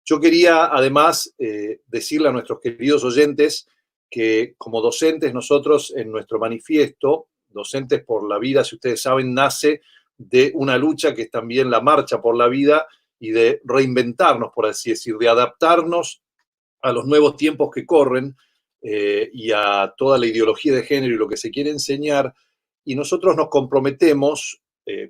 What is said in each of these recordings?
Yo quería además decirle a nuestros queridos oyentes que como docentes nosotros en nuestro manifiesto, Docentes por la Vida, si ustedes saben, nace de una lucha que es también la marcha por la vida y de reinventarnos, por así decir, de adaptarnos a los nuevos tiempos que corren y a toda la ideología de género y lo que se quiere enseñar. Y nosotros nos comprometemos,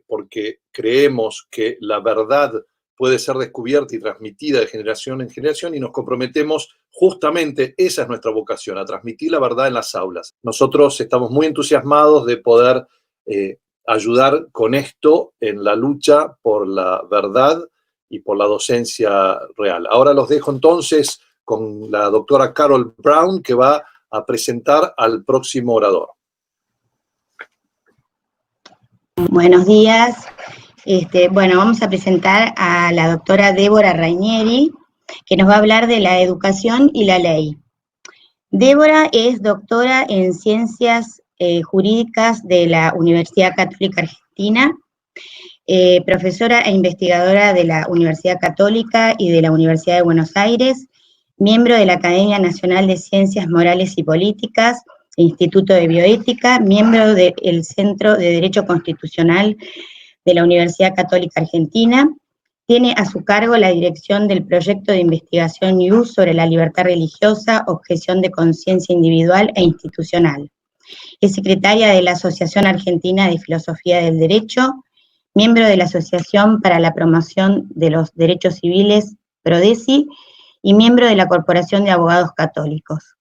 porque creemos que la verdad puede ser descubierta y transmitida de generación en generación, y nos comprometemos justamente, esa es nuestra vocación, a transmitir la verdad en las aulas. Nosotros estamos muy entusiasmados de poder ayudar con esto en la lucha por la verdad y por la docencia real. Ahora los dejo entonces con la doctora Carol Brown, que va a presentar al próximo orador. Buenos días. Bueno, vamos a presentar a la doctora Débora Rainieri, que nos va a hablar de la educación y la ley. Débora es doctora en Ciencias Jurídicas de la Universidad Católica Argentina, profesora e investigadora de la Universidad Católica y de la Universidad de Buenos Aires, miembro de la Academia Nacional de Ciencias Morales y Políticas, Instituto de Bioética, miembro del Centro de Derecho Constitucional de la Universidad Católica Argentina. Tiene a su cargo la dirección del proyecto de investigación IUS sobre la libertad religiosa, objeción de conciencia individual e institucional. Es secretaria de la Asociación Argentina de Filosofía del Derecho, miembro de la Asociación para la Promoción de los Derechos Civiles, PRODECI, y miembro de la Corporación de Abogados Católicos.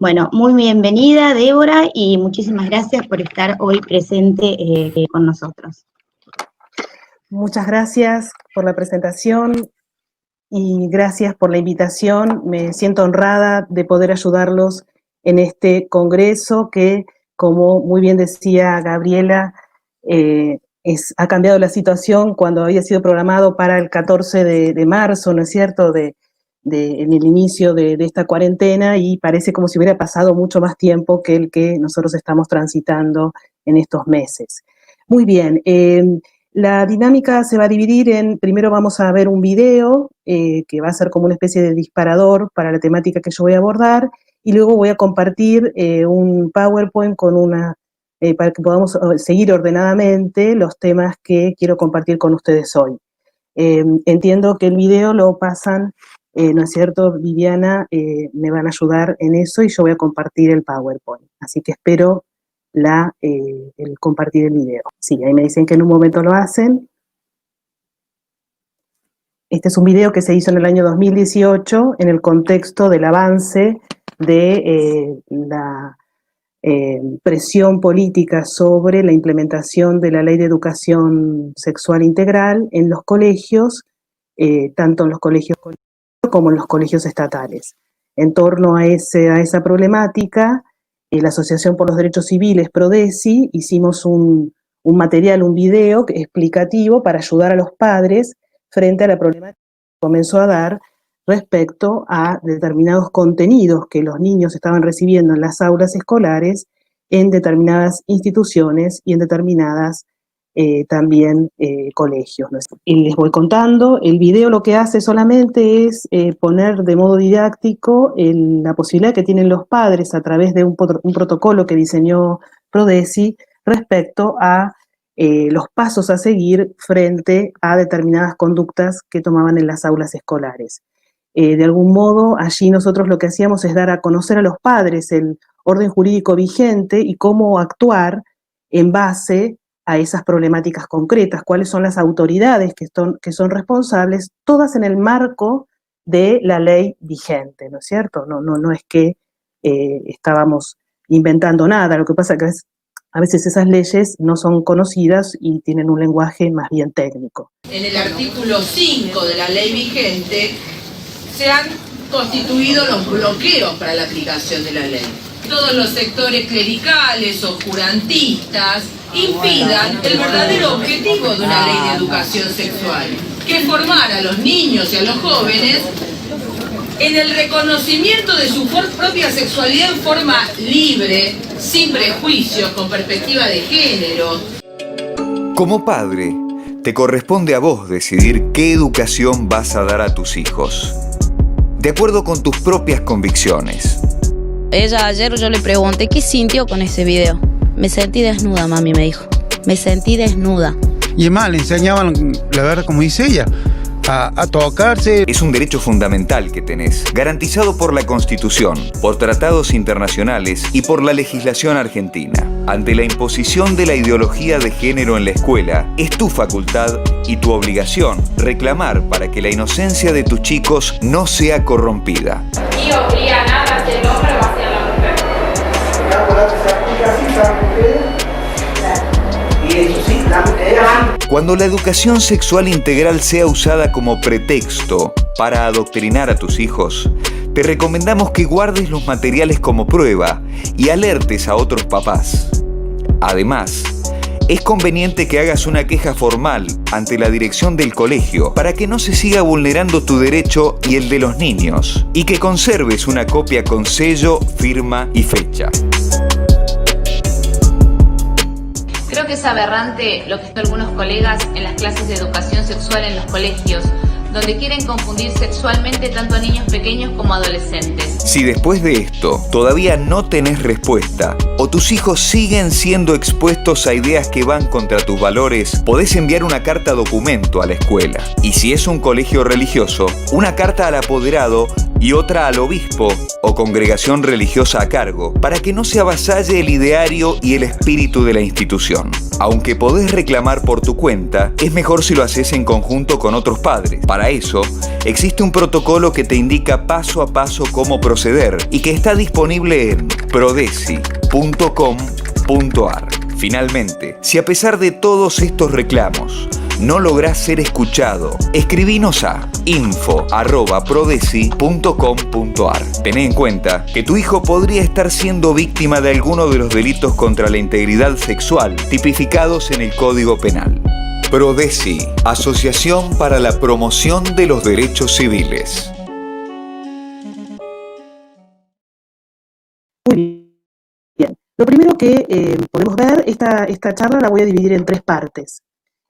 Bueno, muy bienvenida, Débora, y muchísimas gracias por estar hoy presente con nosotros. Muchas gracias por la presentación y gracias por la invitación. Me siento honrada de poder ayudarlos en este congreso que, como muy bien decía Gabriela, ha cambiado la situación cuando había sido programado para el 14 de marzo, ¿no es cierto?, en el inicio de esta cuarentena, y parece como si hubiera pasado mucho más tiempo que el que nosotros estamos transitando en estos meses. Muy bien, la dinámica se va a dividir en, primero vamos a ver un video que va a ser como una especie de disparador para la temática que yo voy a abordar, y luego voy a compartir un PowerPoint con para que podamos seguir ordenadamente los temas que quiero compartir con ustedes hoy. Entiendo que el video lo pasan, ¿no es cierto, Viviana? Me van a ayudar en eso y yo voy a compartir el PowerPoint. Así que espero el compartir el video. Sí, ahí me dicen que en un momento lo hacen. Este es un video que se hizo en el año 2018 en el contexto del avance de la presión política sobre la implementación de la Ley de Educación Sexual Integral en los colegios, tanto en los colegios como en los colegios estatales. En torno a esa problemática, la Asociación por los Derechos Civiles, PRODECI, hicimos un material, un video explicativo para ayudar a los padres frente a la problemática que comenzó a dar respecto a determinados contenidos que los niños estaban recibiendo en las aulas escolares en determinadas instituciones y en determinadas también colegios, ¿no? Y les voy contando, el video lo que hace solamente es poner de modo didáctico la posibilidad que tienen los padres a través de un protocolo que diseñó PRODECI respecto a los pasos a seguir frente a determinadas conductas que tomaban en las aulas escolares. De algún modo, allí nosotros lo que hacíamos es dar a conocer a los padres el orden jurídico vigente y cómo actuar en base a esas problemáticas concretas, cuáles son las autoridades que son responsables, todas en el marco de la ley vigente, ¿no es cierto? No es que estábamos inventando nada, lo que pasa es que a veces esas leyes no son conocidas y tienen un lenguaje más bien técnico. En el artículo 5 de la ley vigente se han constituido los bloqueos para la aplicación de la ley. Todos los sectores clericales, oscurantistas, impidan el verdadero objetivo de una ley de educación sexual, que es formar a los niños y a los jóvenes en el reconocimiento de su propia sexualidad en forma libre, sin prejuicios, con perspectiva de género. Como padre, Te corresponde a vos decidir qué educación vas a dar a tus hijos, de acuerdo con tus propias convicciones. Ella ayer yo le pregunté qué sintió con ese video. Me sentí desnuda, mami, me dijo. Me sentí desnuda. Y es más, le enseñaban, la verdad, como dice ella, a tocarse. Es un derecho fundamental que tenés, garantizado por la Constitución, por tratados internacionales y por la legislación argentina. Ante la imposición de la ideología de género en la escuela, es tu facultad y tu obligación reclamar para que la inocencia de tus chicos no sea corrompida. Y obliga nada hacia el hombre o hacia la mujer. Cuando la educación sexual integral sea usada como pretexto para adoctrinar a tus hijos, te recomendamos que guardes los materiales como prueba y alertes a otros papás. Además, es conveniente que hagas una queja formal ante la dirección del colegio para que no se siga vulnerando tu derecho y el de los niños, y que conserves una copia con sello, firma y fecha. Creo que es aberrante lo que hacen algunos colegas en las clases de educación sexual en los colegios, donde quieren confundir sexualmente tanto a niños pequeños como a adolescentes. Si después de esto todavía no tenés respuesta o tus hijos siguen siendo expuestos a ideas que van contra tus valores, podés enviar una carta documento a la escuela. Y si es un colegio religioso, una carta al apoderado y otra al obispo o congregación religiosa a cargo, para que no se avasalle el ideario y el espíritu de la institución. Aunque podés reclamar por tu cuenta, es mejor si lo haces en conjunto con otros padres. Para eso, existe un protocolo que te indica paso a paso cómo proceder y que está disponible en prodeci.com.ar. Finalmente, si a pesar de todos estos reclamos no lográs ser escuchado, escribinos a info@prodeci.com.ar. Tené en cuenta que tu hijo podría estar siendo víctima de alguno de los delitos contra la integridad sexual tipificados en el Código Penal. Prodeci, Asociación para la Promoción de los Derechos Civiles. Muy bien. Lo primero que podemos ver, esta charla la voy a dividir en tres partes.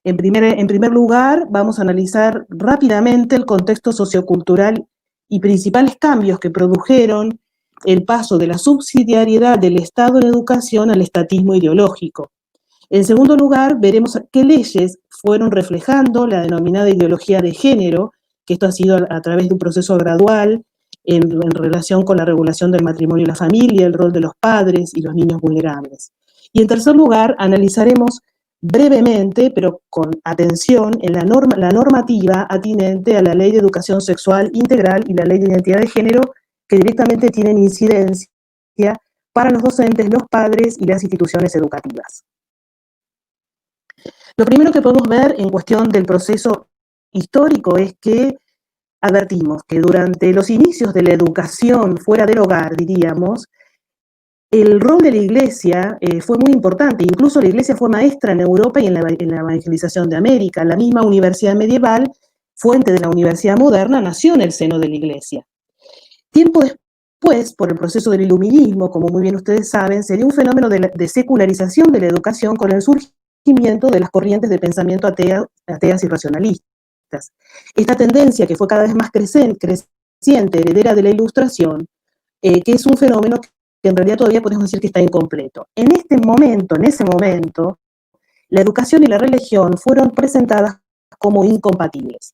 En primer lugar, vamos a analizar rápidamente el contexto sociocultural y principales cambios que produjeron el paso de la subsidiariedad del Estado en educación al estatismo ideológico. En segundo lugar, veremos qué leyes fueron reflejando la denominada ideología de género, que esto ha sido a través de un proceso gradual en relación con la regulación del matrimonio y la familia, el rol de los padres y los niños vulnerables. Y en tercer lugar, analizaremos brevemente, pero con atención, en la normativa atinente a la Ley de Educación Sexual Integral y la Ley de Identidad de Género, que directamente tienen incidencia para los docentes, los padres y las instituciones educativas. Lo primero que podemos ver en cuestión del proceso histórico es que advertimos que durante los inicios de la educación fuera del hogar, diríamos, el rol de la Iglesia fue muy importante. Incluso la Iglesia fue maestra en Europa y en la evangelización de América. La misma universidad medieval, fuente de la universidad moderna, nació en el seno de la Iglesia. Tiempo después, por el proceso del iluminismo, como muy bien ustedes saben, se dio un fenómeno de secularización de la educación con el surgimiento de las corrientes de pensamiento ateas y racionalistas. Esta tendencia, que fue cada vez más creciente, heredera de la Ilustración, que es un fenómeno que en realidad todavía podemos decir que está incompleto. En ese momento, la educación y la religión fueron presentadas como incompatibles.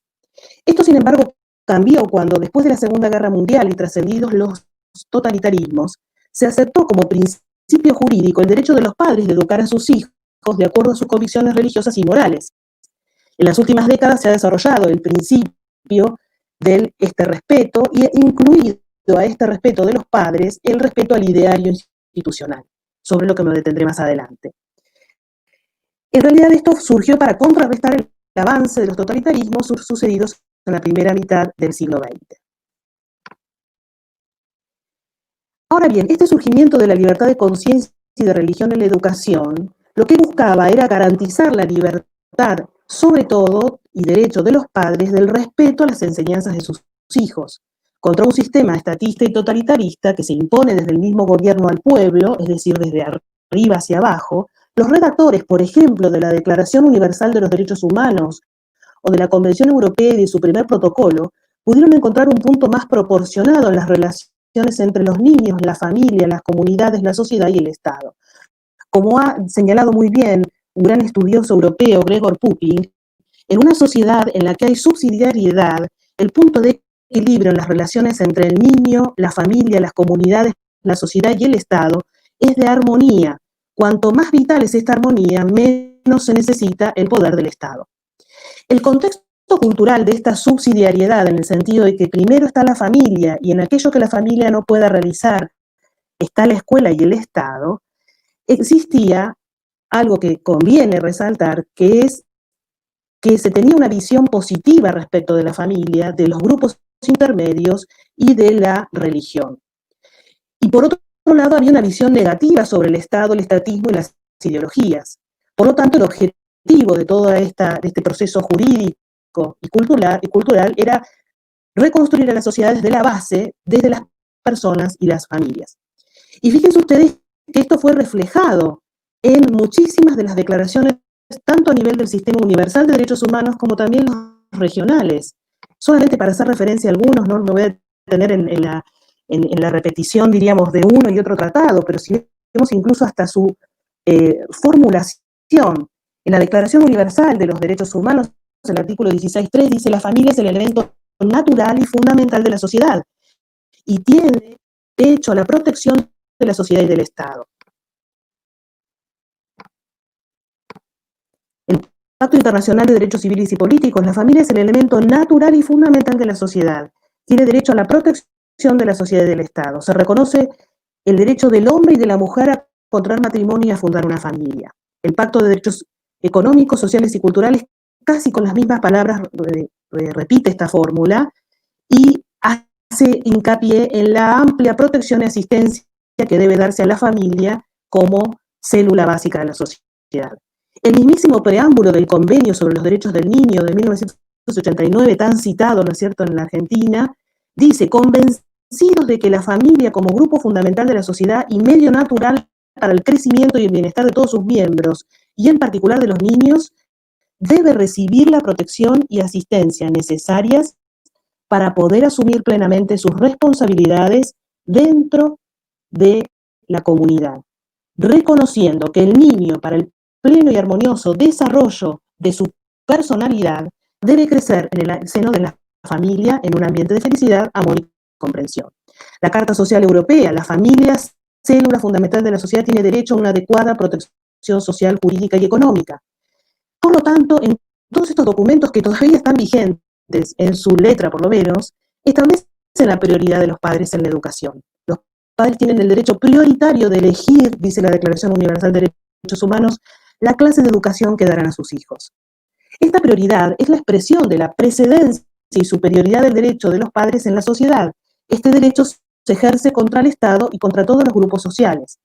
Esto, sin embargo, cambió cuando, después de la Segunda Guerra Mundial y trascendidos los totalitarismos, se aceptó como principio jurídico el derecho de los padres de educar a sus hijos de acuerdo a sus convicciones religiosas y morales. En las últimas décadas se ha desarrollado el principio de este respeto y incluido a este respeto de los padres el respeto al ideario institucional, sobre lo que me detendré más adelante. En realidad esto surgió para contrarrestar el avance de los totalitarismos sucedidos en la primera mitad del siglo XX. Ahora bien, este surgimiento de la libertad de conciencia y de religión en la educación, lo que buscaba era garantizar la libertad, sobre todo, y derecho de los padres del respeto a las enseñanzas de sus hijos, contra un sistema estatista y totalitarista que se impone desde el mismo gobierno al pueblo, es decir, desde arriba hacia abajo, Los redactores, por ejemplo, de la Declaración Universal de los Derechos Humanos o de la Convención Europea y de su primer protocolo, pudieron encontrar un punto más proporcionado en las relaciones entre los niños, la familia, las comunidades, la sociedad y el Estado. Como ha señalado muy bien un gran estudioso europeo, Gregor Pupin, en una sociedad en la que hay subsidiariedad, el punto de equilibrio en las relaciones entre el niño, la familia, las comunidades, la sociedad y el Estado es de armonía. Cuanto más vital es esta armonía, menos se necesita el poder del Estado. El contexto cultural de esta subsidiariedad, en el sentido de que primero está la familia y en aquello que la familia no pueda realizar está la escuela y el Estado, existía algo que conviene resaltar, que es que se tenía una visión positiva respecto de la familia, de los grupos intermedios y de la religión. Y por otro lado había una visión negativa sobre el Estado, el estatismo y las ideologías. Por lo tanto, el objetivo de todo este proceso jurídico y cultural era reconstruir a las sociedades de la base, desde las personas y las familias. Y fíjense ustedes que esto fue reflejado en muchísimas de las declaraciones, tanto a nivel del Sistema Universal de Derechos Humanos como también los regionales. Solamente para hacer referencia a algunos, no me voy a detener en la repetición, diríamos, de uno y otro tratado, pero si vemos incluso hasta su formulación. En la Declaración Universal de los Derechos Humanos, el artículo 16.3 dice: la familia es el elemento natural y fundamental de la sociedad y tiene derecho a la protección de la sociedad y del Estado. El Pacto Internacional de Derechos Civiles y Políticos: la familia es el elemento natural y fundamental de la sociedad, tiene derecho a la protección de la sociedad y del Estado. Se reconoce el derecho del hombre y de la mujer a contraer matrimonio y a fundar una familia. El Pacto de Derechos Económicos, Sociales y Culturales, casi con las mismas palabras, repite esta fórmula y hace hincapié en la amplia protección y asistencia que debe darse a la familia como célula básica de la sociedad. El mismísimo preámbulo del Convenio sobre los Derechos del Niño de 1989, tan citado, ¿no es cierto?, en la Argentina, dice: convencidos de que la familia como grupo fundamental de la sociedad y medio natural para el crecimiento y el bienestar de todos sus miembros, y en particular de los niños, debe recibir la protección y asistencia necesarias para poder asumir plenamente sus responsabilidades dentro de la comunidad, reconociendo que el niño, para el pleno y armonioso desarrollo de su personalidad, debe crecer en el seno de la familia en un ambiente de felicidad, amor y comprensión. La Carta Social Europea: la familia, célula fundamental de la sociedad, tiene derecho a una adecuada protección social, jurídica y económica. Por lo tanto, en todos estos documentos que todavía están vigentes, en su letra por lo menos, establecen la prioridad de los padres en la educación. Los padres tienen el derecho prioritario de elegir, dice la Declaración Universal de Derechos Humanos, la clase de educación que darán a sus hijos. Esta prioridad es la expresión de la precedencia y superioridad del derecho de los padres en la sociedad. Este derecho se ejerce contra el Estado y contra todos los grupos sociales.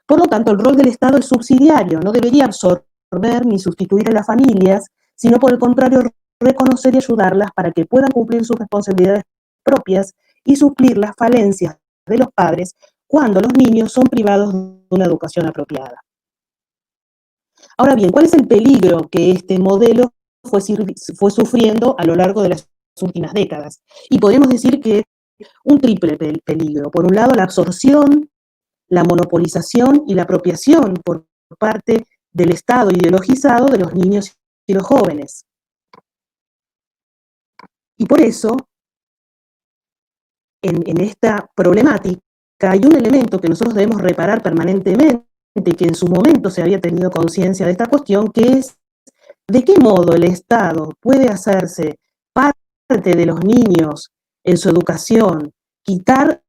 Por lo tanto, el rol del Estado es subsidiario, no debería absorber ni sustituir a las familias, sino por el contrario, reconocer y ayudarlas para que puedan cumplir sus responsabilidades propias y suplir las falencias de los padres cuando los niños son privados de una educación apropiada. Ahora bien, ¿cuál es el peligro que este modelo fue sufriendo a lo largo de las últimas décadas? Y podemos decir que un triple peligro. Por un lado, la absorción, la monopolización y la apropiación por parte del Estado ideologizado de los niños y los jóvenes. Y por eso, en esta problemática hay un elemento que nosotros debemos reparar permanentemente, que en su momento se había tenido conciencia de esta cuestión, que es de qué modo el Estado puede hacerse parte de los niños en su educación, quitar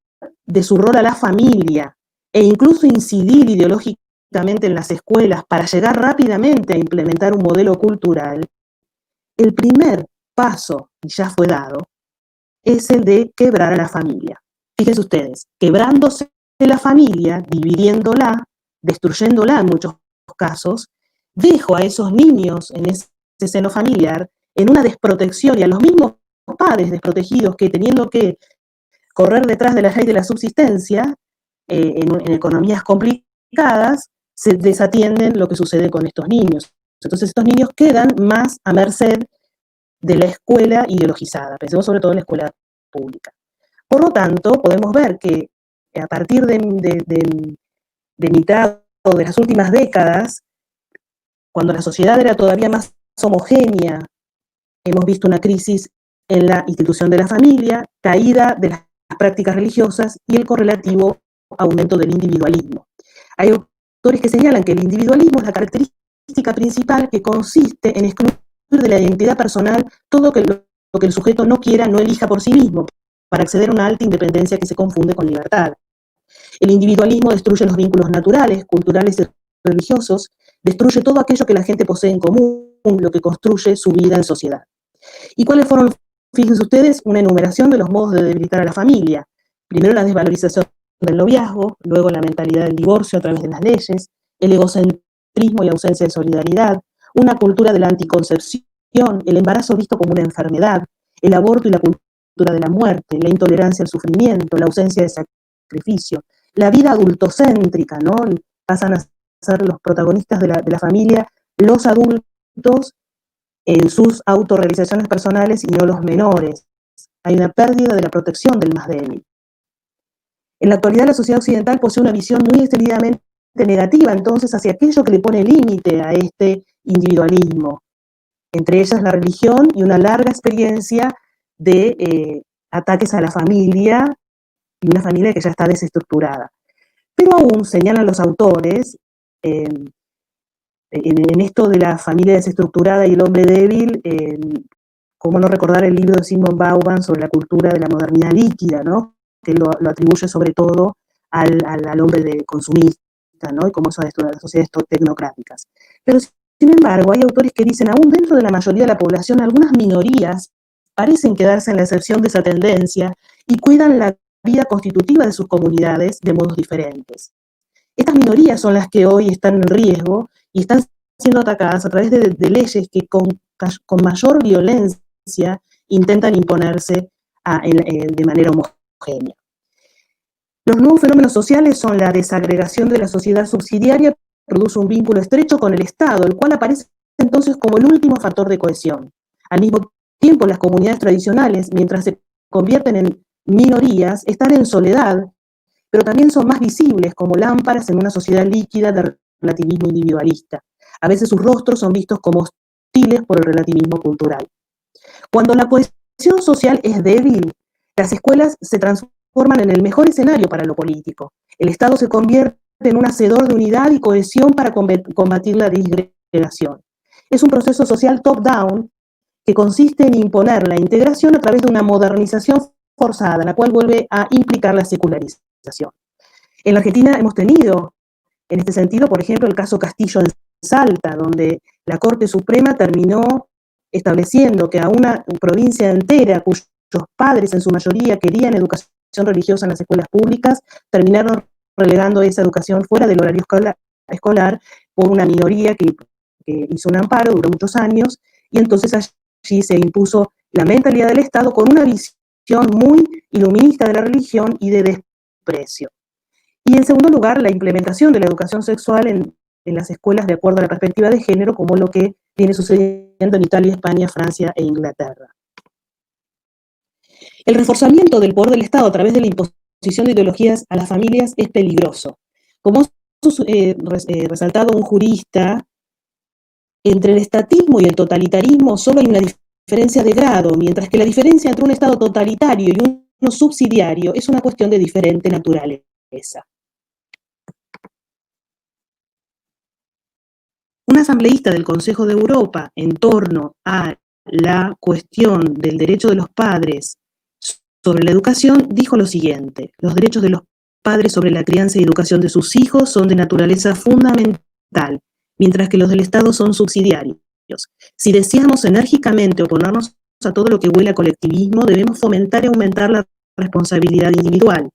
de su rol a la familia e incluso incidir ideológicamente en las escuelas para llegar rápidamente a implementar un modelo cultural. El primer paso, y ya fue dado, es el de quebrar a la familia. Fíjense ustedes, quebrándose la familia, dividiéndola, destruyéndola en muchos casos, dejo a esos niños en ese seno familiar en una desprotección, y a los mismos padres desprotegidos que, teniendo que correr detrás de la ley de la subsistencia en economías complicadas, se desatienden lo que sucede con estos niños. Entonces estos niños quedan más a merced de la escuela ideologizada, pensemos sobre todo en la escuela pública. Por lo tanto, podemos ver que a partir de mitad o de las últimas décadas, cuando la sociedad era todavía más homogénea, hemos visto una crisis en la institución de la familia, caída de las prácticas religiosas y el correlativo aumento del individualismo. Hay autores que señalan que el individualismo es la característica principal que consiste en excluir de la identidad personal todo lo que el sujeto no quiera, no elija por sí mismo, para acceder a una alta independencia que se confunde con libertad. El individualismo destruye los vínculos naturales, culturales y religiosos, destruye todo aquello que la gente posee en común, lo que construye su vida en sociedad. ¿Y cuáles fueron, fíjense ustedes, una enumeración de los modos de debilitar a la familia? Primero la desvalorización del noviazgo, luego la mentalidad del divorcio a través de las leyes, el egocentrismo y ausencia de solidaridad, una cultura de la anticoncepción, el embarazo visto como una enfermedad, el aborto y la cultura de la muerte, la intolerancia al sufrimiento, la ausencia de sacrificio, la vida adultocéntrica, ¿no? Pasan a ser los protagonistas de la familia, los adultos en sus autorrealizaciones personales y no los menores. Hay una pérdida de la protección del más débil. En la actualidad la sociedad occidental posee una visión muy extendidamente negativa entonces hacia aquello que le pone límite a este individualismo, entre ellas la religión y una larga experiencia de ataques a la familia, y una familia que ya está desestructurada. Pero aún, señalan los autores, en esto de la familia desestructurada y el hombre débil, cómo no recordar el libro de Zygmunt Bauman sobre la cultura de la modernidad líquida, ¿no? Que lo atribuye sobre todo al hombre consumista, ¿no? Y cómo eso ha destruido las sociedades tecnocráticas. Pero sin embargo, hay autores que dicen, aún dentro de la mayoría de la población, algunas minorías parecen quedarse en la excepción de esa tendencia y cuidan la vida constitutiva de sus comunidades de modos diferentes. Estas minorías son las que hoy están en riesgo y están siendo atacadas a través de leyes que con mayor violencia intentan imponerse de manera homogénea. Los nuevos fenómenos sociales son la desagregación de la sociedad subsidiaria, produce un vínculo estrecho con el Estado, el cual aparece entonces como el último factor de cohesión. Al mismo tiempo, las comunidades tradicionales, mientras se convierten en minorías, están en soledad, pero también son más visibles como lámparas en una sociedad líquida de relativismo individualista. A veces sus rostros son vistos como hostiles por el relativismo cultural. Cuando la cohesión social es débil, las escuelas se transforman en el mejor escenario para lo político. El Estado se convierte en un hacedor de unidad y cohesión para combatir la disgregación. Es un proceso social top-down que consiste en imponer la integración a través de una modernización forzada, la cual vuelve a implicar la secularización. En la Argentina hemos tenido, en este sentido, por ejemplo, el caso Castillo en Salta, donde la Corte Suprema terminó estableciendo que a una provincia entera, cuyos padres en su mayoría querían educación religiosa en las escuelas públicas, terminaron relegando esa educación fuera del horario escolar por una minoría que hizo un amparo, duró muchos años, y entonces allí se impuso la mentalidad del Estado con una visión muy iluminista de la religión y de desprecio. Y en segundo lugar, la implementación de la educación sexual en las escuelas de acuerdo a la perspectiva de género, como lo que viene sucediendo en Italia, España, Francia e Inglaterra. El reforzamiento del poder del Estado a través de la imposición de ideologías a las familias es peligroso. Como resaltado un jurista, entre el estatismo y el totalitarismo solo hay una diferencia de grado, mientras que la diferencia entre un Estado totalitario y uno subsidiario es una cuestión de diferente naturaleza. Un asambleísta del Consejo de Europa en torno a la cuestión del derecho de los padres sobre la educación dijo lo siguiente: los derechos de los padres sobre la crianza y educación de sus hijos son de naturaleza fundamental, mientras que los del Estado son subsidiarios. Si deseamos enérgicamente oponernos a todo lo que huele a colectivismo, debemos fomentar y aumentar la responsabilidad individual.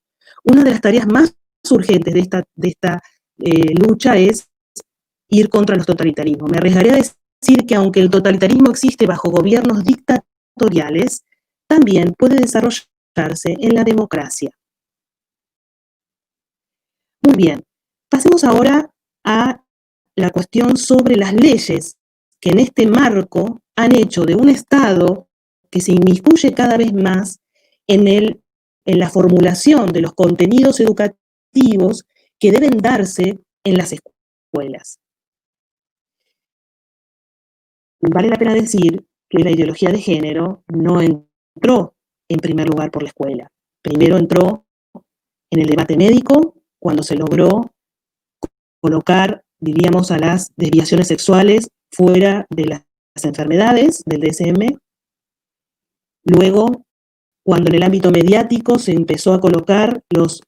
Una de las tareas más urgentes de esta lucha es ir contra los totalitarismos. Me arriesgaré a decir que aunque el totalitarismo existe bajo gobiernos dictatoriales, también puede desarrollarse en la democracia. Muy bien, pasemos ahora a la cuestión sobre las leyes que en este marco han hecho de un Estado que se inmiscuye cada vez más en la formulación de los contenidos educativos que deben darse en las escuelas. Vale la pena decir que la ideología de género no entró en primer lugar por la escuela. Primero entró en el debate médico, cuando se logró colocar, diríamos, a las desviaciones sexuales fuera de las enfermedades del DSM. Luego, cuando en el ámbito mediático se empezó a colocar los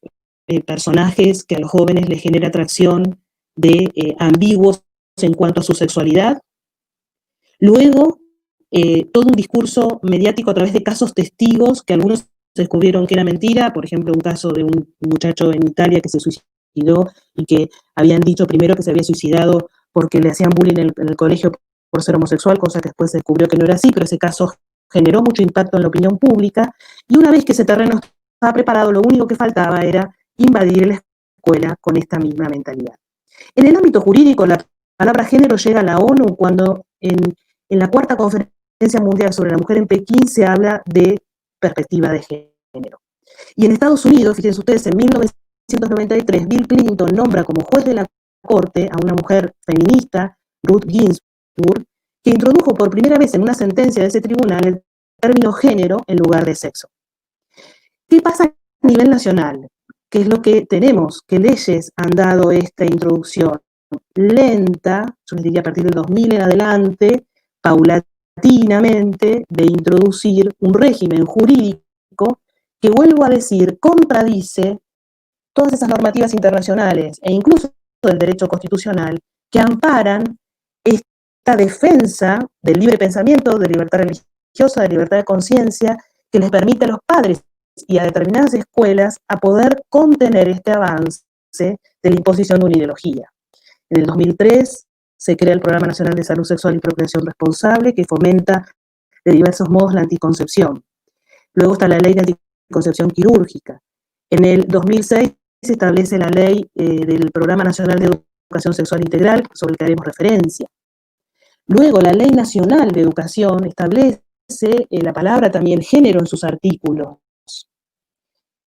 personajes que a los jóvenes les genera atracción de ambiguos en cuanto a su sexualidad. Luego, todo un discurso mediático a través de casos testigos que algunos descubrieron que era mentira, por ejemplo, un caso de un muchacho en Italia que se suicidó y que habían dicho primero que se había suicidado porque le hacían bullying en el colegio por ser homosexual, cosa que después se descubrió que no era así, pero ese caso generó mucho impacto en la opinión pública, y una vez que ese terreno estaba preparado, lo único que faltaba era invadir la escuela con esta misma mentalidad. En el ámbito jurídico, la palabra género llega a la ONU cuando en la cuarta conferencia mundial sobre la mujer en Pekín se habla de perspectiva de género. Y en Estados Unidos, fíjense ustedes, en 1993, Bill Clinton nombra como juez de la corte a una mujer feminista, Ruth Ginsburg, que introdujo por primera vez en una sentencia de ese tribunal el término género en lugar de sexo. ¿Qué pasa a nivel nacional? ¿Qué es lo que tenemos? ¿Qué leyes han dado esta introducción lenta, yo les diría a partir del 2000 en adelante, paulatinamente, de introducir un régimen jurídico que, vuelvo a decir, contradice todas esas normativas internacionales e incluso el derecho constitucional que amparan esta defensa del libre pensamiento, de libertad religiosa, de libertad de conciencia, que les permite a los padres y a determinadas escuelas a poder contener este avance de la imposición de una ideología. En el 2003 se crea el Programa Nacional de Salud Sexual y Procreación Responsable, que fomenta de diversos modos la anticoncepción. Luego está la Ley de Anticoncepción Quirúrgica. En el 2006 se establece la ley del Programa Nacional de Educación Sexual Integral, sobre el que haremos referencia. Luego la Ley Nacional de Educación establece la palabra también género en sus artículos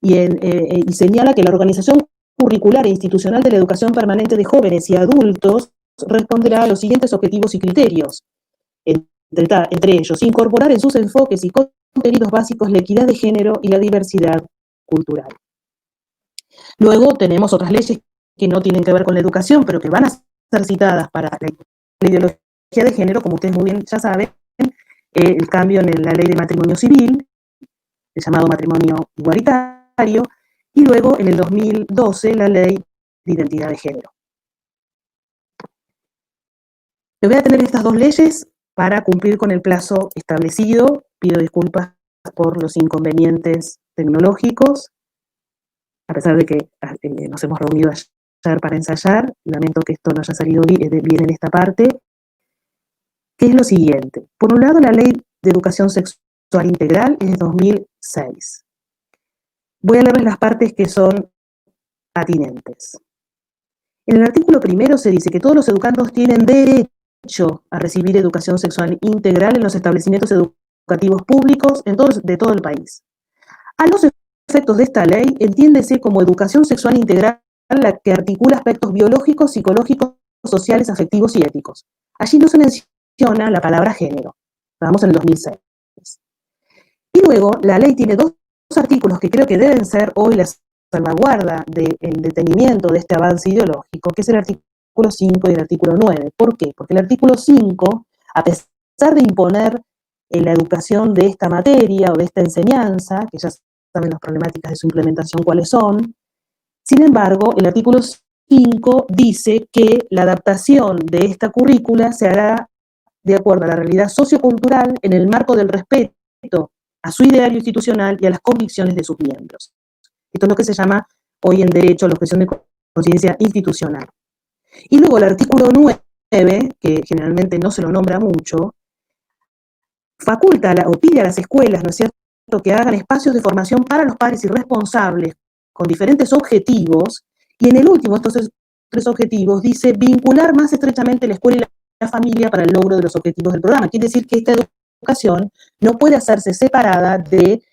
y señala que la organización curricular e institucional de la educación permanente de jóvenes y adultos responderá a los siguientes objetivos y criterios. Entre ellos, incorporar en sus enfoques y contenidos básicos la equidad de género y la diversidad cultural. Luego tenemos otras leyes que no tienen que ver con la educación, pero que van a ser citadas para la ideología de género, como ustedes muy bien ya saben, el cambio en la ley de matrimonio civil, el llamado matrimonio igualitario, y luego en el 2012 la ley de identidad de género. Yo voy a tener estas dos leyes para cumplir con el plazo establecido. Pido disculpas por los inconvenientes tecnológicos, a pesar de que nos hemos reunido ayer para ensayar. Lamento que esto no haya salido bien en esta parte, que es lo siguiente. Por un lado, la Ley de Educación Sexual Integral es de 2006. Voy a leerles las partes que son atinentes. En el artículo primero se dice que todos los educandos tienen derecho a recibir educación sexual integral en los establecimientos educativos públicos de todo el país. A los efectos de esta ley, entiéndese como educación sexual integral la que articula aspectos biológicos, psicológicos, sociales, afectivos y éticos. Allí no se menciona la palabra género. Estamos en el 2006. Y luego, la ley tiene dos artículos que creo que deben ser hoy la salvaguarda del detenimiento de este avance ideológico, que es el artículo 5 y el artículo 9. ¿Por qué? Porque el artículo 5, a pesar de imponer la educación de esta materia o de esta enseñanza, que ya saben las problemáticas de su implementación cuáles son, sin embargo, el artículo 5 dice que la adaptación de esta currícula se hará de acuerdo a la realidad sociocultural en el marco del respeto a su ideario institucional y a las convicciones de sus miembros. Esto es lo que se llama hoy en derecho la objeción de conciencia institucional. Y luego el artículo 9, que generalmente no se lo nombra mucho, faculta o pide a las escuelas, ¿no es cierto?, que hagan espacios de formación para los padres y responsables con diferentes objetivos, y en el último, esto es tres objetivos, dice vincular más estrechamente la escuela y la familia para el logro de los objetivos del programa. Quiere decir que esta educación no puede hacerse separada de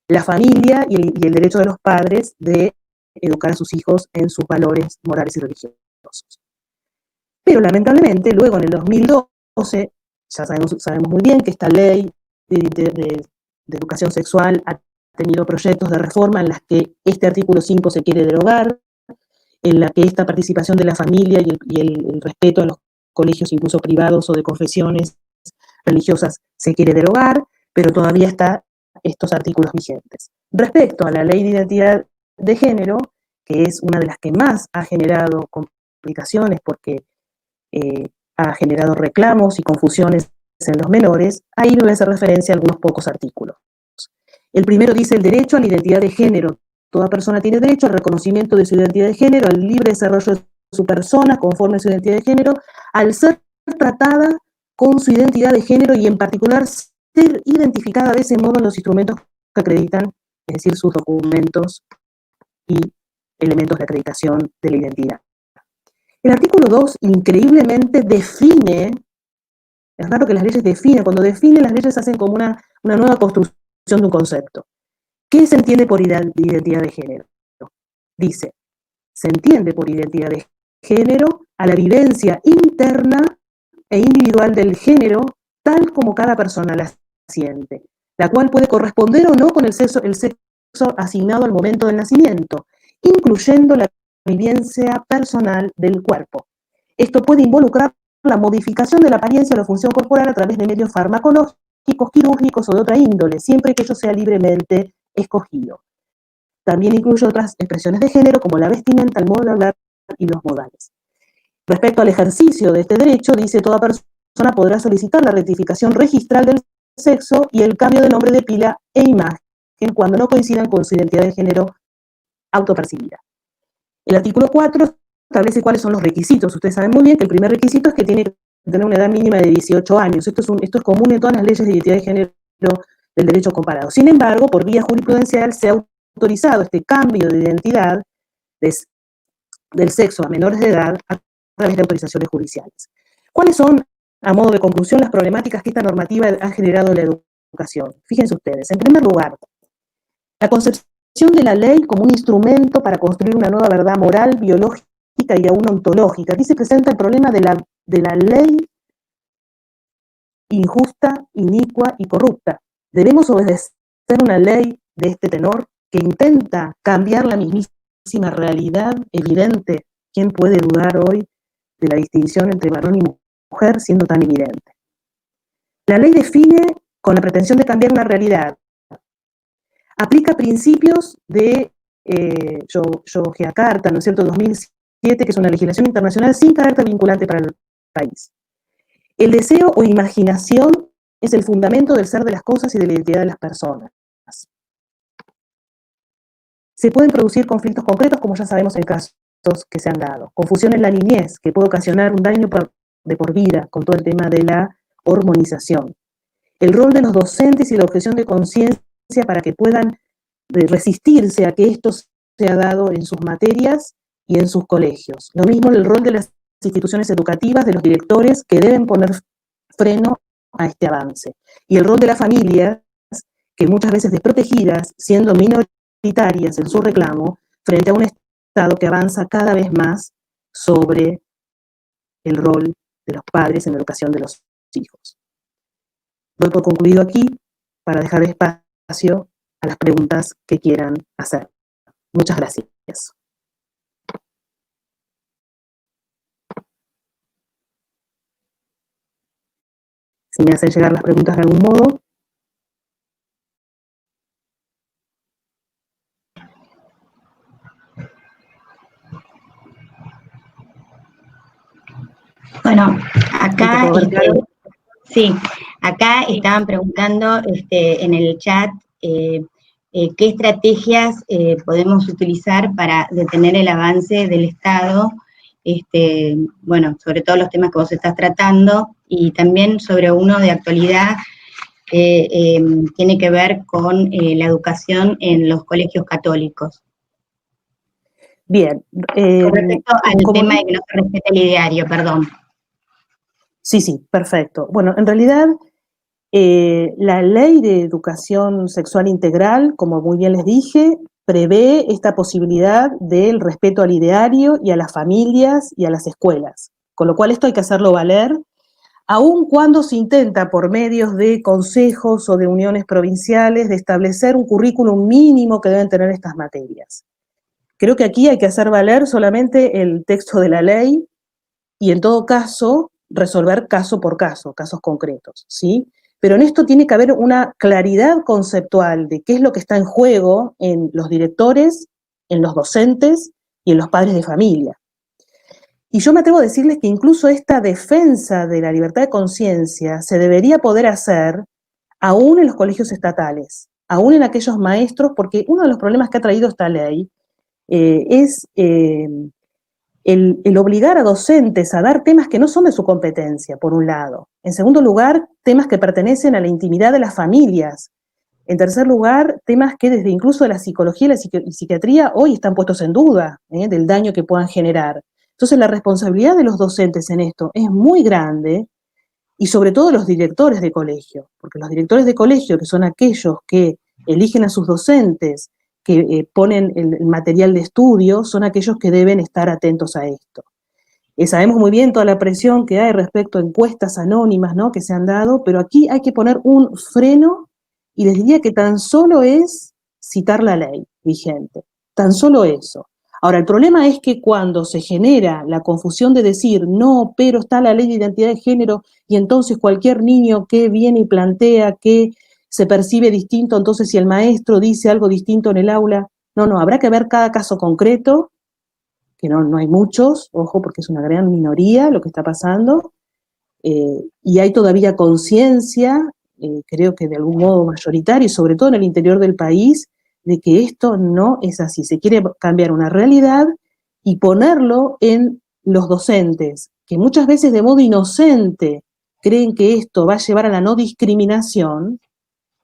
la familia y el derecho de los padres de educar a sus hijos en sus valores morales y religiosos. Pero lamentablemente, luego en el 2012, ya sabemos muy bien que esta ley de educación sexual ha tenido proyectos de reforma en las que este artículo 5 se quiere derogar, en la que esta participación de la familia y el respeto a los colegios incluso privados o de confesiones religiosas se quiere derogar, pero todavía está estos artículos vigentes. Respecto a la ley de identidad de género, que es una de las que más ha generado complicaciones porque ha generado reclamos y confusiones en los menores, ahí me voy a hacer referencia a algunos pocos artículos. El primero dice el derecho a la identidad de género. Toda persona tiene derecho al reconocimiento de su identidad de género, al libre desarrollo de su persona conforme a su identidad de género, al ser tratada con su identidad de género y en particular ser identificada de ese modo en los instrumentos que acreditan, es decir, sus documentos y elementos de acreditación de la identidad. El artículo 2 increíblemente define, es raro que las leyes definen, cuando definen las leyes hacen como una nueva construcción de un concepto. ¿Qué se entiende por identidad de género? Dice, se entiende por identidad de género a la vivencia interna e individual del género tal como cada persona la siente, la cual puede corresponder o no con el sexo asignado al momento del nacimiento, incluyendo la vivencia personal del cuerpo. Esto puede involucrar la modificación de la apariencia o la función corporal a través de medios farmacológicos, quirúrgicos o de otra índole, siempre que ello sea libremente escogido. También incluye otras expresiones de género como la vestimenta, el modo de hablar y los modales. Respecto al ejercicio de este derecho, dice toda persona podrá solicitar la rectificación registral del sexo y el cambio de nombre de pila e imagen cuando no coincidan con su identidad de género autopercibida. El artículo 4 establece cuáles son los requisitos. Ustedes saben muy bien que el primer requisito es que tiene que tener una edad mínima de 18 años. Esto es común en todas las leyes de identidad de género del derecho comparado. Sin embargo, por vía jurisprudencial se ha autorizado este cambio de identidad del sexo a menores de edad a través de autorizaciones judiciales. ¿Cuáles son, a modo de conclusión, las problemáticas que esta normativa ha generado en la educación? Fíjense ustedes, en primer lugar, la concepción de la ley como un instrumento para construir una nueva verdad moral, biológica y aún ontológica. Aquí se presenta el problema de la ley injusta, inicua y corrupta. Debemos obedecer una ley de este tenor que intenta cambiar la mismísima realidad evidente. ¿Quién puede dudar hoy de la distinción entre varón y mujer siendo tan evidente? La ley define con la pretensión de cambiar una realidad. Aplica principios de Yogyakarta, ¿no es cierto?, 2007, que es una legislación internacional sin carácter vinculante para el país. El deseo o imaginación es el fundamento del ser de las cosas y de la identidad de las personas. Se pueden producir conflictos concretos, como ya sabemos en casos que se han dado. Confusión en la niñez, que puede ocasionar un daño de por vida, con todo el tema de la hormonización. El rol de los docentes y la objeción de conciencia para que puedan resistirse a que esto sea dado en sus materias y en sus colegios. Lo mismo el rol de las instituciones educativas, de los directores, que deben poner freno a este avance. Y el rol de las familias, que muchas veces desprotegidas, siendo minoritarias en su reclamo, frente a un Estado que avanza cada vez más sobre el rol de los padres en la educación de los hijos. Doy por concluido aquí para dejar espacio a las preguntas que quieran hacer. Muchas gracias. Si me hacen llegar las preguntas de algún modo. Bueno, acá, sí, acá estaban preguntando en el chat qué estrategias podemos utilizar para detener el avance del Estado, bueno, sobre todo los temas que vos estás tratando, y también sobre uno de actualidad que tiene que ver con la educación en los colegios católicos. Bien. Con respecto al como- tema de que no se respete el ideario, perdón. Sí, perfecto. Bueno, en realidad, la Ley de Educación Sexual Integral, como muy bien les dije, prevé esta posibilidad del respeto al ideario y a las familias y a las escuelas. Con lo cual esto hay que hacerlo valer, aun cuando se intenta por medios de consejos o de uniones provinciales de establecer un currículum mínimo que deben tener estas materias. Creo que aquí hay que hacer valer solamente el texto de la ley y en todo caso resolver caso por caso, casos concretos, ¿sí? Pero en esto tiene que haber una claridad conceptual de qué es lo que está en juego en los directores, en los docentes y en los padres de familia. Y yo me atrevo a decirles que incluso esta defensa de la libertad de conciencia se debería poder hacer aún en los colegios estatales, aún en aquellos maestros, porque uno de los problemas que ha traído esta ley es el obligar a docentes a dar temas que no son de su competencia, por un lado. En segundo lugar, temas que pertenecen a la intimidad de las familias. En tercer lugar, temas que desde incluso de la psicología y la psiquiatría hoy están puestos en duda, del daño que puedan generar. Entonces la responsabilidad de los docentes en esto es muy grande, y sobre todo los directores de colegio, porque los directores de colegio, que son aquellos que eligen a sus docentes, que ponen el material de estudio, son aquellos que deben estar atentos a esto. Sabemos muy bien toda la presión que hay respecto a encuestas anónimas, ¿no?, que se han dado, pero aquí hay que poner un freno, y les diría que tan solo es citar la ley vigente, tan solo eso. Ahora, el problema es que cuando se genera la confusión de decir, no, pero está la ley de identidad de género, y entonces cualquier niño que viene y plantea que se percibe distinto, entonces si el maestro dice algo distinto en el aula, no, habrá que ver cada caso concreto, que no hay muchos, ojo, porque es una gran minoría lo que está pasando, y hay todavía conciencia, creo que de algún modo mayoritaria, y sobre todo en el interior del país, de que esto no es así. Se quiere cambiar una realidad y ponerlo en los docentes, que muchas veces de modo inocente creen que esto va a llevar a la no discriminación,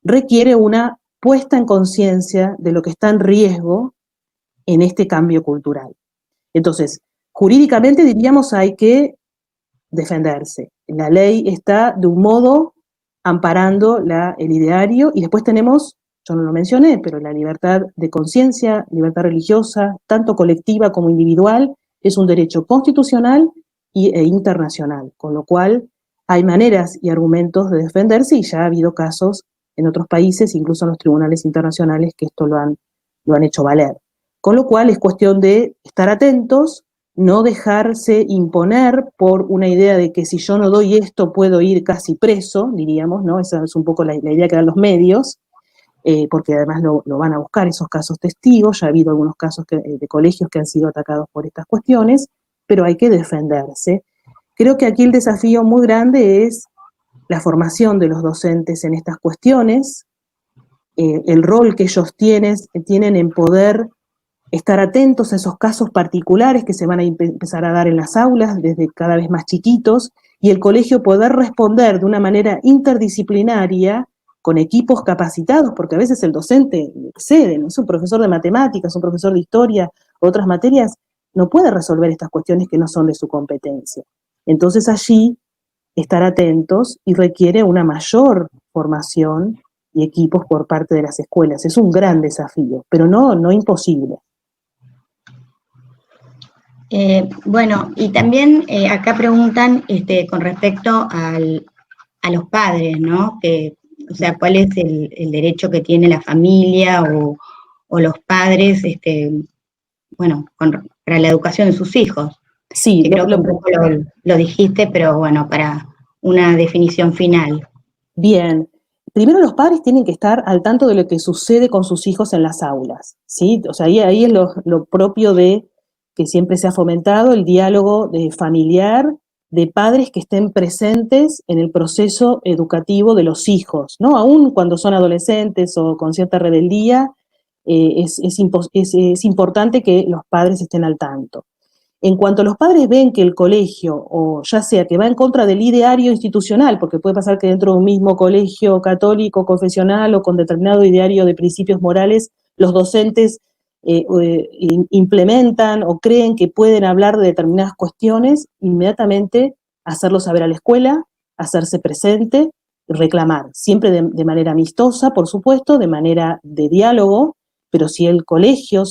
requiere una puesta en conciencia de lo que está en riesgo en este cambio cultural. Entonces, jurídicamente diríamos hay que defenderse. La ley está de un modo amparando el ideario, y después tenemos, yo no lo mencioné, pero la libertad de conciencia, libertad religiosa, tanto colectiva como individual, es un derecho constitucional e internacional, con lo cual hay maneras y argumentos de defenderse, y ya ha habido casos en otros países, incluso en los tribunales internacionales, que esto lo han hecho valer. Con lo cual es cuestión de estar atentos, no dejarse imponer por una idea de que si yo no doy esto puedo ir casi preso, diríamos, ¿no? Esa es un poco la idea que dan los medios, porque además lo van a buscar esos casos testigos. Ya ha habido algunos casos de colegios que han sido atacados por estas cuestiones, pero hay que defenderse. Creo que aquí el desafío muy grande es la formación de los docentes en estas cuestiones, el rol que ellos tienen en poder estar atentos a esos casos particulares que se van a empezar a dar en las aulas desde cada vez más chiquitos, y el colegio poder responder de una manera interdisciplinaria con equipos capacitados, porque a veces el docente excede, ¿no? Es un profesor de matemáticas, un profesor de historia, otras materias, no puede resolver estas cuestiones que no son de su competencia. Entonces allí estar atentos, y requiere una mayor formación y equipos por parte de las escuelas. Es un gran desafío, pero no imposible. Bueno, y también acá preguntan con respecto a los padres, ¿no? O sea, ¿cuál es el derecho que tiene la familia o los padres, bueno, para la educación de sus hijos? Sí, que creo que un poco lo dijiste, pero bueno, para una definición final. Bien. Primero, los padres tienen que estar al tanto de lo que sucede con sus hijos en las aulas, ¿sí? O sea, ahí es lo propio de que siempre se ha fomentado, el diálogo familiar, de padres que estén presentes en el proceso educativo de los hijos, ¿no? Aún cuando son adolescentes o con cierta rebeldía, es importante que los padres estén al tanto. En cuanto los padres ven que el colegio, o ya sea que va en contra del ideario institucional, porque puede pasar que dentro de un mismo colegio católico, confesional o con determinado ideario de principios morales, los docentes implementan o creen que pueden hablar de determinadas cuestiones, inmediatamente hacerlo saber a la escuela, hacerse presente, reclamar, siempre de manera amistosa, por supuesto, de manera de diálogo, pero si el colegio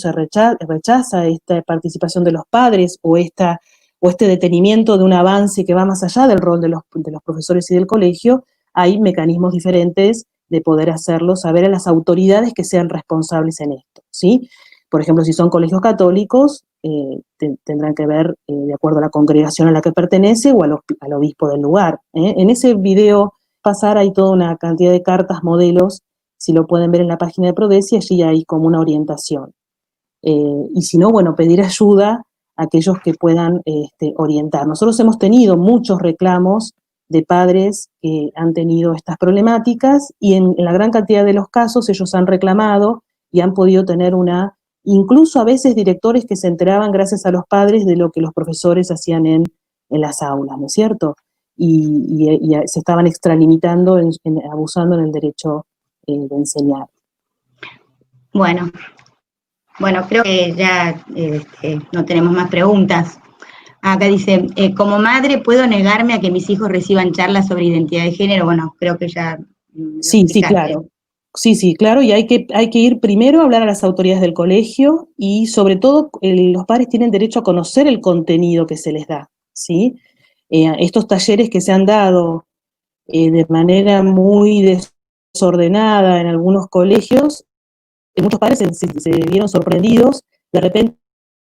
rechaza esta participación de los padres o este detenimiento de un avance que va más allá del rol de los profesores y del colegio, hay mecanismos diferentes de poder hacerlo saber a las autoridades que sean responsables en esto, ¿sí? Por ejemplo, si son colegios católicos, tendrán que ver de acuerdo a la congregación a la que pertenece o al obispo del lugar. En ese video pasar hay toda una cantidad de cartas, modelos, si lo pueden ver en la página de Prodesi, allí hay como una orientación. Y si no, bueno, pedir ayuda a aquellos que puedan orientar. Nosotros hemos tenido muchos reclamos de padres que han tenido estas problemáticas y en la gran cantidad de los casos ellos han reclamado y han podido tener incluso a veces directores que se enteraban gracias a los padres de lo que los profesores hacían en las aulas, ¿no es cierto? Y se estaban extralimitando, abusando en el derecho de enseñar. Bueno, creo que ya no tenemos más preguntas. Acá dice, como madre, ¿puedo negarme a que mis hijos reciban charlas sobre identidad de género? Bueno, creo que ya Sí, claro. Sí, claro, y hay que ir primero a hablar a las autoridades del colegio y sobre todo los padres tienen derecho a conocer el contenido que se les da, ¿sí? Estos talleres que se han dado de manera muy desordenada en algunos colegios, muchos padres se vieron sorprendidos de repente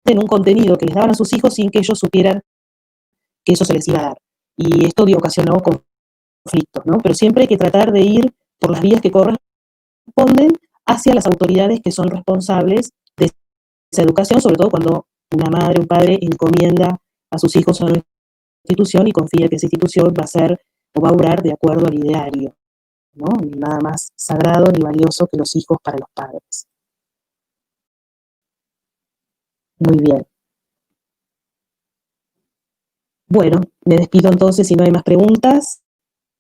en un contenido que les daban a sus hijos sin que ellos supieran que eso se les iba a dar. Y esto ocasionó conflictos, ¿no? Pero siempre hay que tratar de ir por las vías que corresponden hacia las autoridades que son responsables de esa educación, sobre todo cuando una madre o un padre encomienda a sus hijos a una institución y confía que esa institución va a ser o va a obrar de acuerdo al ideario, ¿no? Nada más sagrado ni valioso que los hijos para los padres. Muy bien. Bueno, me despido entonces si no hay más preguntas.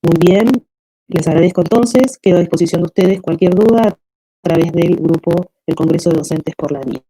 Muy bien, les agradezco entonces, quedo a disposición de ustedes cualquier duda a través del grupo del Congreso de Docentes por la Vida.